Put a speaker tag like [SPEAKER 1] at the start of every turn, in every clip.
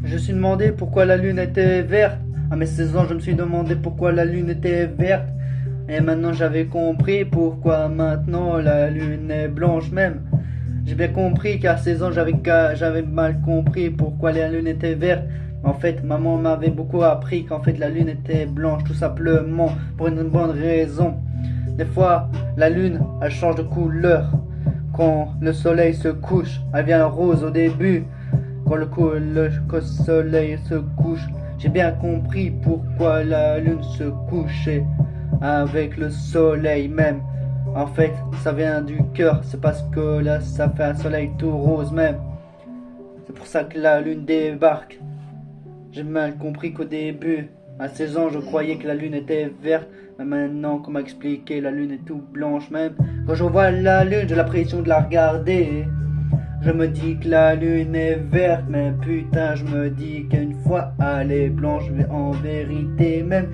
[SPEAKER 1] Je me suis demandé pourquoi la lune était verte. À mes 16 ans, je me suis demandé pourquoi la lune était verte. Et maintenant j'avais compris pourquoi maintenant la lune est blanche même. J'ai bien compris qu'à 16 ans j'avais mal compris pourquoi la lune était verte. En fait, maman m'avait beaucoup appris qu'en fait la lune était blanche tout simplement pour une bonne raison. Des fois, la lune, elle change de couleur. Quand le soleil se couche, elle vient rose au début. Quand le soleil se couche, j'ai bien compris pourquoi la lune se couchait avec le soleil même. En fait, ça vient du cœur, c'est parce que là, ça fait un soleil tout rose même. C'est pour ça que la lune débarque. J'ai mal compris qu'au début, à 16 ans, je croyais que la lune était verte. Mais maintenant, qu'on m'a expliqué, la lune est tout blanche même. Quand je vois la lune, j'ai l'impression de la regarder. Je me dis que la lune est verte, mais putain, je me dis qu'une fois elle est blanche, en vérité même.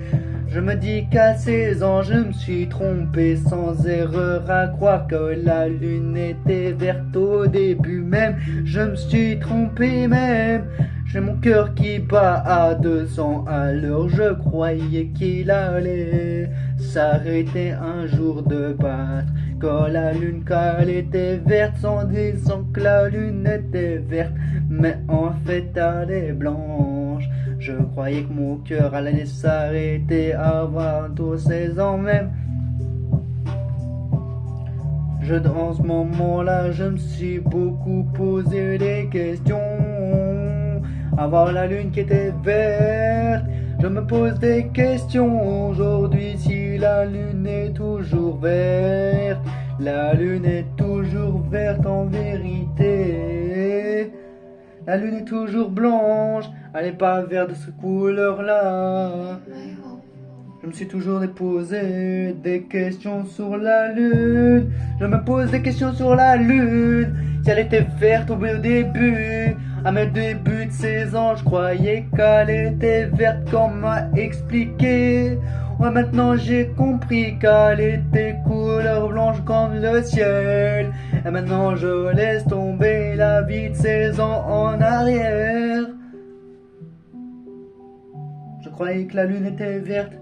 [SPEAKER 1] Je me dis qu'à 16 ans, je me suis trompé sans erreur à croire que la lune était verte au début même. Je me suis trompé même. J'ai mon cœur qui bat à 200 à l'heure. Je croyais qu'il allait s'arrêter un jour de battre. Quand la lune, quand elle était verte, sans disant que la lune était verte, mais en fait elle est blanche. Je croyais que mon cœur allait s'arrêter avant tous 16 ans même. Dans ce moment-là, je me suis beaucoup posé des questions. Avoir la lune qui était verte, je me pose des questions aujourd'hui si la lune est toujours verte. La lune est toujours verte en vérité. La lune est toujours blanche, elle n'est pas verte de cette couleur-là. Je me suis toujours posé des questions sur la lune. Je me pose des questions sur la lune. Si elle était verte au début, à mes débuts de 16 ans, je croyais qu'elle était verte comme m'a expliqué. Ouais, maintenant j'ai compris qu'elle était couleur blanche comme le ciel. Et maintenant je laisse tomber la vie de 16 ans en arrière. Je croyais que la lune était verte,